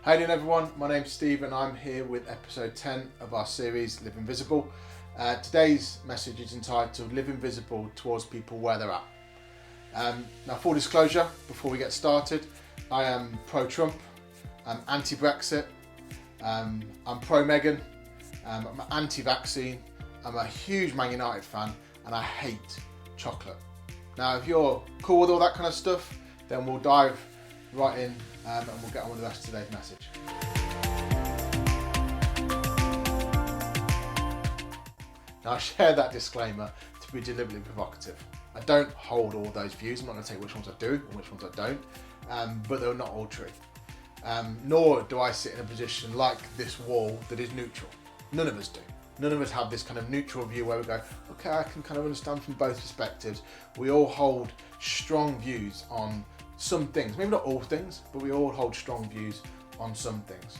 How you doing, everyone? My name's Steve and I'm here with episode 10 of our series Live Invisible. Today's message is entitled Live Invisible Towards People Where They're At. Now, full disclosure, before we get started, I am pro-Trump, I'm anti-Brexit, I'm pro-Meghan, I'm anti-vaccine, I'm a huge Man United fan and I hate chocolate. Now, if you're cool with all that kind of stuff, then we'll dive right in and we'll get on with the rest of today's message. Now, I share that disclaimer to be deliberately provocative. I don't hold all those views. I'm not going to tell you which ones I do and which ones I don't, but they're not all true. Nor do I sit in a position like this wall that is neutral. None of us do. None of us have this kind of neutral view where we go, okay, I can kind of understand from both perspectives. We all hold strong views on some things, maybe not all things, but we all hold strong views on some things.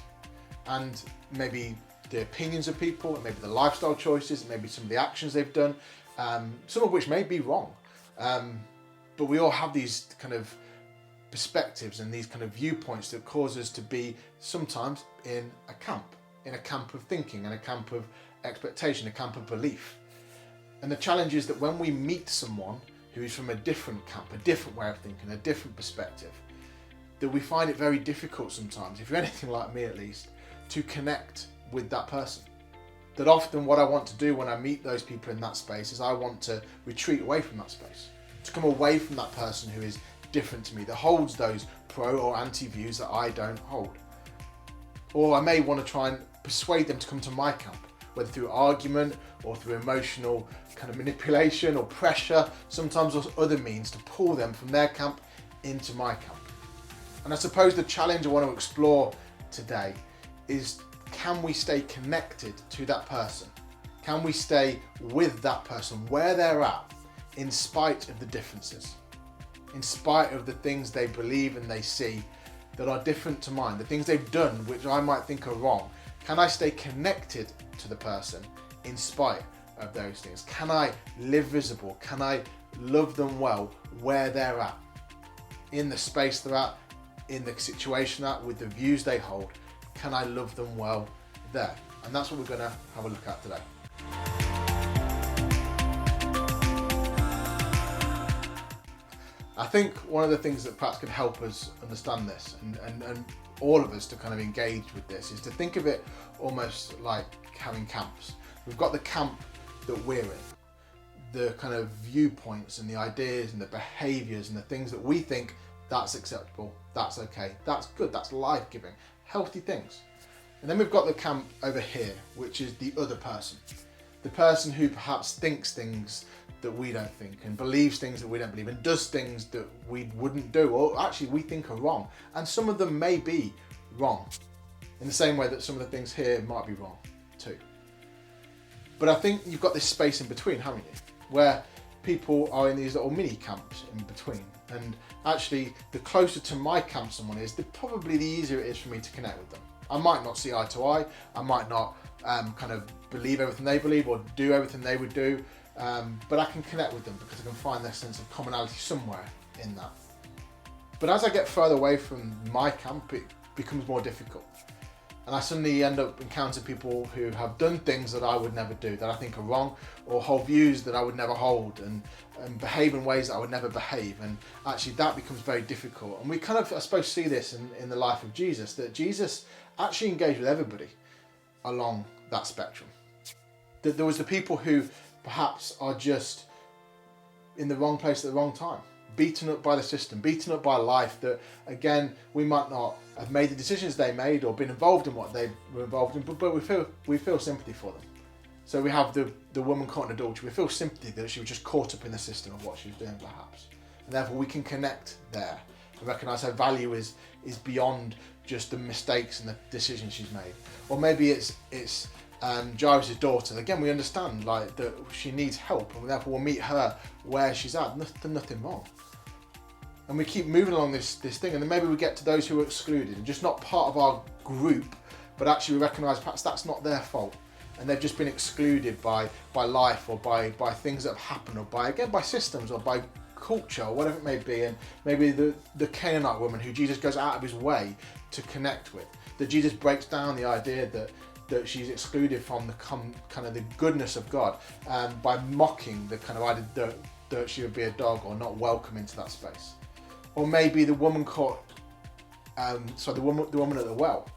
And maybe the opinions of people, and maybe the lifestyle choices, and maybe some of the actions they've done, some of which may be wrong. But we all have these kind of perspectives and these kind of viewpoints that cause us to be sometimes in a camp of thinking, in a camp of expectation, a camp of belief. And the challenge is that when we meet someone who is from a different camp, a different way of thinking, a different perspective, that we find it very difficult sometimes, if you're anything like me at least, to connect with that person. That often what I want to do when I meet those people in that space is I want to retreat away from that space, to come away from that person who is different to me, that holds those pro or anti views that I don't hold. Or I may want to try and persuade them to come to my camp, whether through argument or through emotional kind of manipulation or pressure, sometimes there's other means to pull them from their camp into my camp. And I suppose the challenge I want to explore today is, can we stay connected to that person? Can we stay with that person where they're at in spite of the differences? In spite of the things they believe and they see that are different to mine, the things they've done which I might think are wrong, can I stay connected to the person in spite of those things? Can I live visible? Can I love them well where they're at? In the space they're at, in the situation they're at, with the views they hold, can I love them well there? And that's what we're going to have a look at today. I think one of the things that perhaps could help us understand this and all of us to kind of engage with this is to think of it almost like having camps. We've got the camp that we're in, the kind of viewpoints and the ideas and the behaviours and the things that we think that's acceptable, that's okay, that's good, that's life-giving, healthy things. And then we've got the camp over here, which is the other person. The person who perhaps thinks things that we don't think and believes things that we don't believe and does things that we wouldn't do or actually we think are wrong. And some of them may be wrong in the same way that some of the things here might be wrong too. But I think you've got this space in between, haven't you? Where people are in these little mini camps in between. And actually the closer to my camp someone is, probably the easier it is for me to connect with them. I might not see eye to eye, I might not kind of believe everything they believe or do everything they would do, but I can connect with them because I can find their sense of commonality somewhere in that. But as I get further away from my camp, it becomes more difficult. And I suddenly end up encountering people who have done things that I would never do, that I think are wrong, or hold views that I would never hold, and behave in ways that I would never behave. And actually that becomes very difficult. And we kind of, I suppose, see this in the life of Jesus, that Jesus actually engaged with everybody along that spectrum. That there was the people who perhaps are just in the wrong place at the wrong time, beaten up by the system, beaten up by life, that again, we might not have made the decisions they made or been involved in what they were involved in, but we feel sympathy for them. So we have the woman caught in adultery, we feel sympathy that she was just caught up in the system of what she was doing perhaps. And therefore we can connect there and recognise her value is beyond just the mistakes and the decisions she's made. Or maybe it's Jairus' daughter. Again, we understand like that she needs help, and therefore we'll meet her where she's at. Nothing wrong. And we keep moving along this thing, and then maybe we get to those who are excluded and just not part of our group, but actually we recognise perhaps that's not their fault, and they've just been excluded by life or by things that have happened, or by systems or by culture or whatever it may be. And maybe the Canaanite woman who Jesus goes out of his way to connect with, that Jesus breaks down the idea that she's excluded from the kind of the goodness of God by mocking the kind of idea that she would be a dog or not welcome into that space. Or maybe the woman the woman at the well,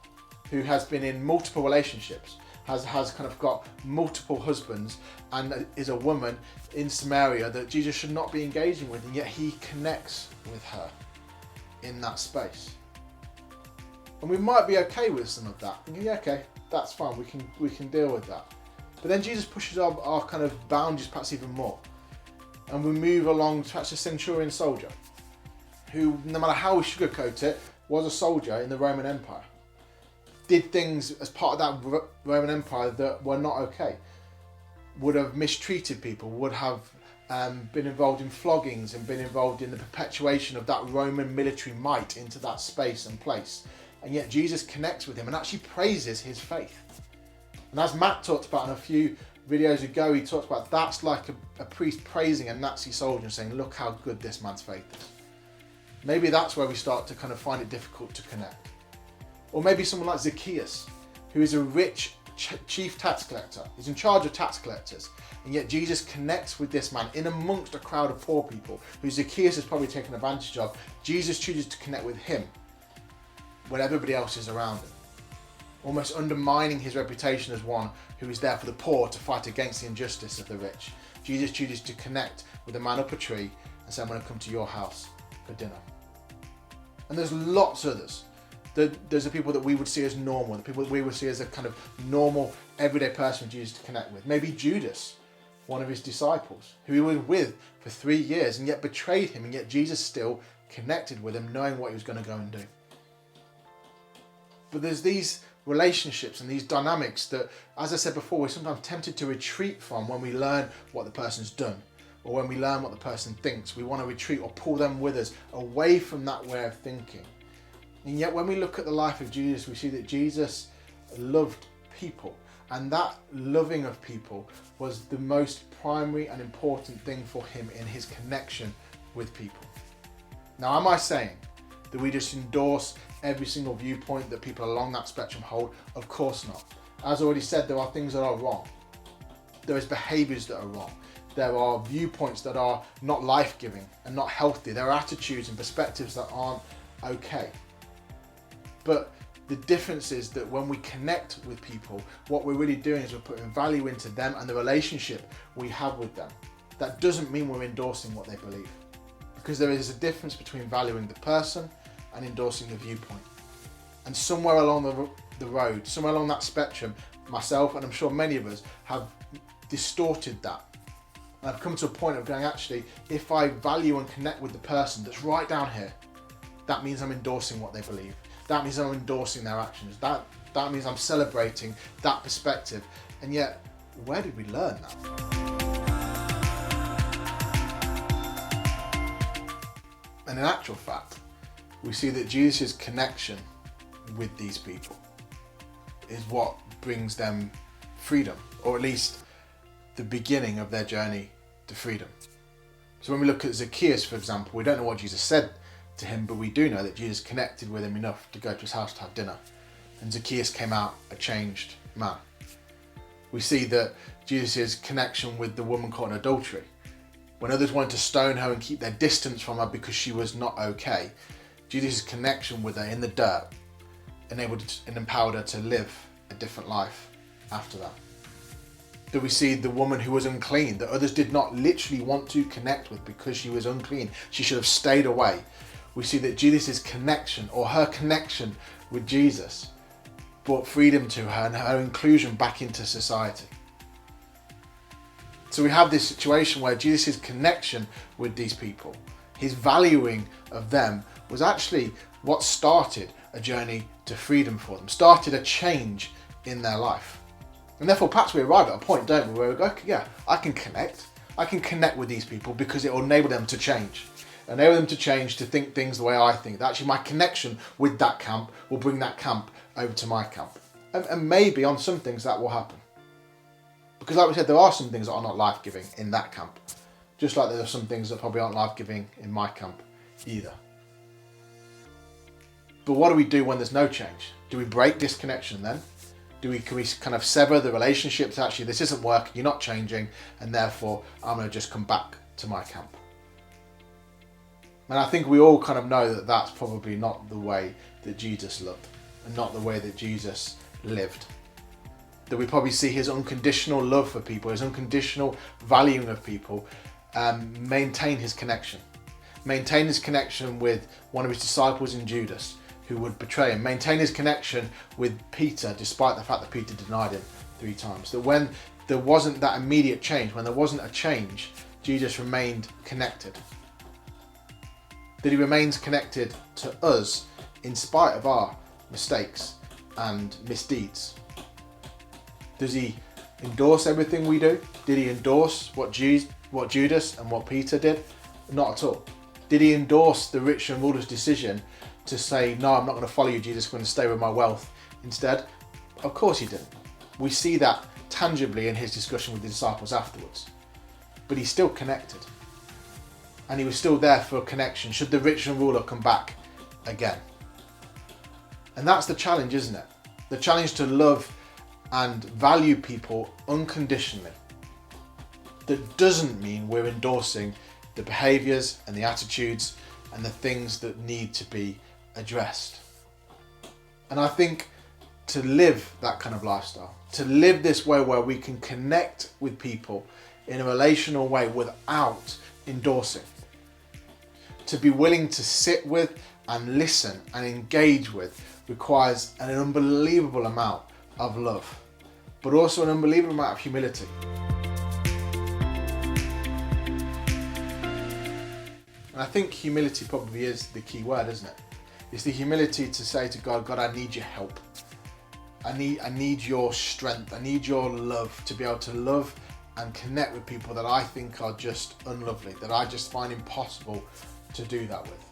who has been in multiple relationships, has kind of got multiple husbands, and is a woman in Samaria that Jesus should not be engaging with, and yet he connects with her in that space. And we might be okay with some of that. Yeah, okay, that's fine. We can deal with that. But then Jesus pushes our kind of boundaries perhaps even more, and we move along to perhaps a centurion soldier, who, no matter how we sugarcoat it, was a soldier in the Roman Empire. Did things as part of that Roman Empire that were not okay. Would have mistreated people, would have been involved in floggings and been involved in the perpetuation of that Roman military might into that space and place. And yet Jesus connects with him and actually praises his faith. And as Matt talked about in a few videos ago, he talked about that's like a priest praising a Nazi soldier and saying, look how good this man's faith is. Maybe that's where we start to kind of find it difficult to connect. Or maybe someone like Zacchaeus, who is a rich chief tax collector. He's in charge of tax collectors. And yet Jesus connects with this man in amongst a crowd of poor people who Zacchaeus has probably taken advantage of. Jesus chooses to connect with him when everybody else is around him, almost undermining his reputation as one who is there for the poor to fight against the injustice of the rich. Jesus chooses to connect with a man up a tree and say, I'm going to come to your house for dinner. And there's lots of others. There's the people that we would see as normal, the people that we would see as a kind of normal, everyday person Jesus to connect with. Maybe Judas, one of his disciples, who he was with for 3 years and yet betrayed him, and yet Jesus still connected with him, knowing what he was going to go and do. But there's these relationships and these dynamics that, as I said before, we're sometimes tempted to retreat from when we learn what the person's done, or when we learn what the person thinks. We want to retreat or pull them with us away from that way of thinking. And yet when we look at the life of Jesus, we see that Jesus loved people, and that loving of people was the most primary and important thing for him in his connection with people. Now, am I saying that we just endorse every single viewpoint that people along that spectrum hold? Of course not. As already said, there are things that are wrong. There is behaviours that are wrong. There are viewpoints that are not life-giving and not healthy. There are attitudes and perspectives that aren't okay. But the difference is that when we connect with people, what we're really doing is we're putting value into them and the relationship we have with them. That doesn't mean we're endorsing what they believe, because there is a difference between valuing the person and endorsing the viewpoint. And somewhere along the road, somewhere along that spectrum, myself and I'm sure many of us have distorted that. And I've come to a point of going, actually, if I value and connect with the person that's right down here, that means I'm endorsing what they believe. That means I'm endorsing their actions. That means I'm celebrating that perspective. And yet, where did we learn that? And in actual fact, we see that Jesus' connection with these people is what brings them freedom, or at least the beginning of their journey to freedom. So when we look at Zacchaeus, for example, we don't know what Jesus said to him, but we do know that Jesus connected with him enough to go to his house to have dinner. And Zacchaeus came out a changed man. We see that Jesus' connection with the woman caught in adultery. When others wanted to stone her and keep their distance from her because she was not okay, Jesus' connection with her in the dirt enabled and empowered her to live a different life after that. That we see the woman who was unclean, that others did not literally want to connect with because she was unclean. She should have stayed away. We see that Jesus' connection, or her connection with Jesus, brought freedom to her and her inclusion back into society. So we have this situation where Jesus' connection with these people, his valuing of them, was actually what started a journey to freedom for them, started a change in their life. And therefore, perhaps we arrive at a point, don't we, where we go, okay, yeah, I can connect with these people because it will enable them to change. Enable them to change, to think things the way I think. That actually my connection with that camp will bring that camp over to my camp. And maybe on some things that will happen. Because like we said, there are some things that are not life-giving in that camp. Just like there are some things that probably aren't life-giving in my camp either. But what do we do when there's no change? Do we break disconnection then? Can we kind of sever the relationships? Actually, this isn't working, you're not changing, and therefore I'm going to just come back to my camp. And I think we all kind of know that that's probably not the way that Jesus loved, and not the way that Jesus lived. That we probably see his unconditional love for people, his unconditional valuing of people, maintain his connection. Maintain his connection with one of his disciples in Judas, who would betray him. Maintain his connection with Peter, despite the fact that Peter denied him 3 times. That when there wasn't that immediate change, when there wasn't a change, Jesus remained connected. That he remains connected to us in spite of our mistakes and misdeeds. Does he endorse everything we do? Did he endorse what Judas and what Peter did? Not at all. Did he endorse the rich and ruler's decision to say, no, I'm not going to follow you, Jesus, I'm going to stay with my wealth instead? Of course he didn't. We see that tangibly in his discussion with the disciples afterwards. But he's still connected. And he was still there for a connection should the rich and ruler come back again. And that's the challenge, isn't it? The challenge to love and value people unconditionally. That doesn't mean we're endorsing the behaviours and the attitudes and the things that need to be addressed. And I think to live that kind of lifestyle, to live this way where we can connect with people in a relational way without endorsing, to be willing to sit with and listen and engage with, requires an unbelievable amount of love, but also an unbelievable amount of humility. And I think humility probably is the key word, isn't it? It's the humility to say to God, God, I need your help. I need your strength. I need your love to be able to love and connect with people that I think are just unlovely, that I just find impossible to do that with.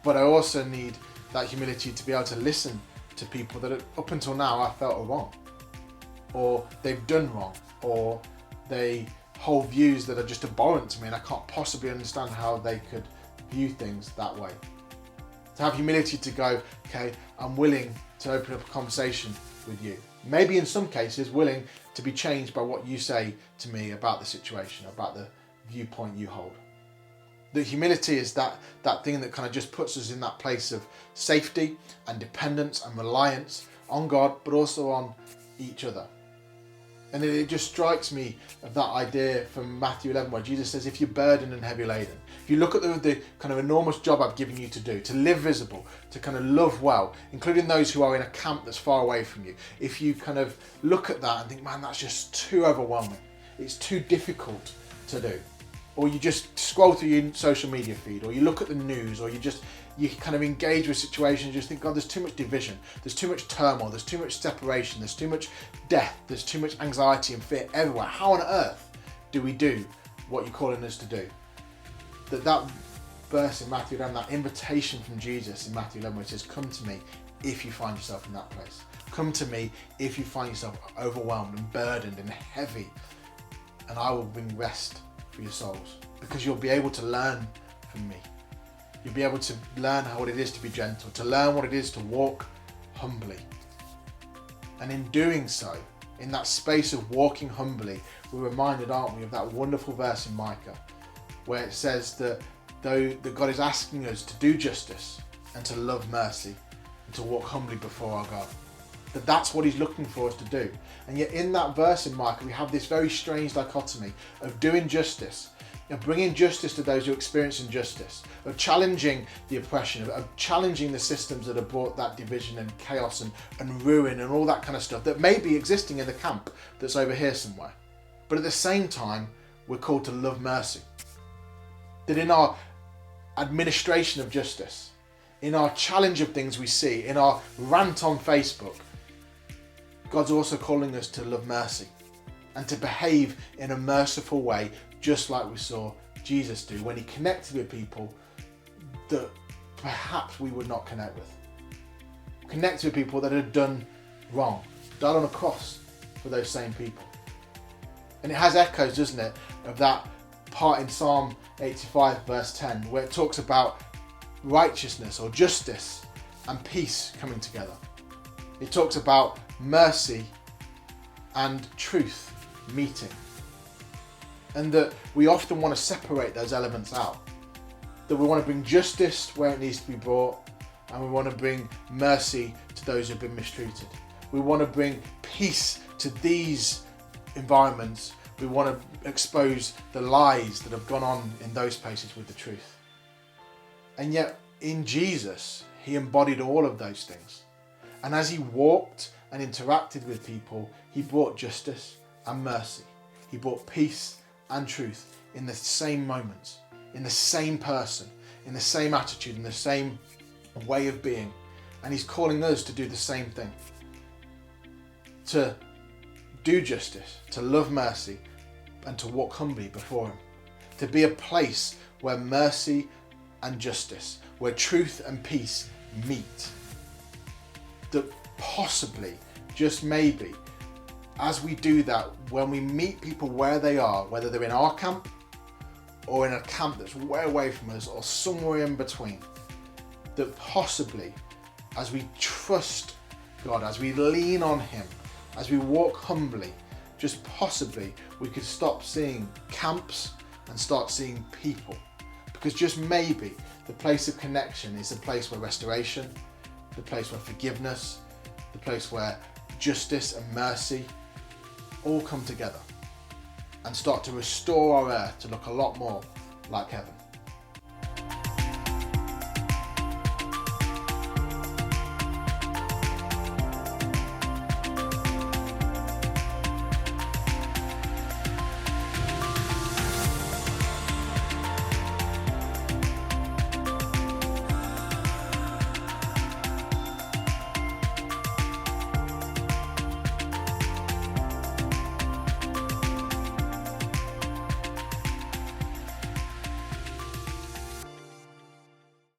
But I also need that humility to be able to listen to people that up until now I felt are wrong, or they've done wrong, or they hold views that are just abhorrent to me and I can't possibly understand how they could view things that way. To have humility to go, okay, I'm willing to open up a conversation with you. Maybe in some cases willing to be changed by what you say to me about the situation, about the viewpoint you hold. The humility is that thing that kind of just puts us in that place of safety and dependence and reliance on God, but also on each other. And it just strikes me of that idea from Matthew 11 where Jesus says, if you're burdened and heavy laden, if you look at the kind of enormous job I've given you to do, to live visible, to kind of love well, including those who are in a camp that's far away from you, if you kind of look at that and think, man, that's just too overwhelming, it's too difficult to do, or you just scroll through your social media feed, or you look at the news, or you kind of engage with situations, you just think, God, there's too much division, there's too much turmoil, there's too much separation, there's too much death, there's too much anxiety and fear everywhere. How on earth do we do what you're calling us to do? That verse in Matthew 11, that invitation from Jesus in Matthew 11 where it says, come to me if you find yourself in that place. Come to me if you find yourself overwhelmed and burdened and heavy, and I will bring rest for your souls, because you'll be able to learn from me. You'll be able to learn what it is to be gentle, to learn what it is to walk humbly. And in doing so, in that space of walking humbly, we're reminded, aren't we, of that wonderful verse in Micah, where it says that God is asking us to do justice and to love mercy and to walk humbly before our God. That's what he's looking for us to do. And yet in that verse in Micah, we have this very strange dichotomy of doing justice, of bringing justice to those who experience injustice, of challenging the oppression, of challenging the systems that have brought that division and chaos and ruin and all that kind of stuff that may be existing in the camp that's over here somewhere. But at the same time, we're called to love mercy. That in our administration of justice, in our challenge of things we see, in our rant on Facebook, God's also calling us to love mercy and to behave in a merciful way, just like we saw Jesus do when he connected with people that perhaps we would not connect with. Connected with people that had done wrong, died on a cross for those same people. And it has echoes, doesn't it, of that part in Psalm 85 verse 10 where it talks about righteousness or justice and peace coming together. It talks about mercy and truth meeting. And that we often want to separate those elements out. That we want to bring justice where it needs to be brought, and we want to bring mercy to those who've been mistreated. We want to bring peace to these environments. We want to expose the lies that have gone on in those places with the truth. And yet, in Jesus, he embodied all of those things. And as he walked and interacted with people, he brought justice and mercy. He brought peace and truth in the same moments, in the same person, in the same attitude, in the same way of being. And he's calling us to do the same thing. To do justice, to love mercy, and to walk humbly before him. To be a place where mercy and justice, where truth and peace meet. That possibly, just maybe, as we do that, when we meet people where they are, whether they're in our camp or in a camp that's way away from us or somewhere in between, that possibly, as we trust God, as we lean on him, as we walk humbly, just possibly we could stop seeing camps and start seeing people. Because just maybe the place of connection is the place where restoration, the place where forgiveness, the place where justice and mercy all come together and start to restore our earth to look a lot more like heaven.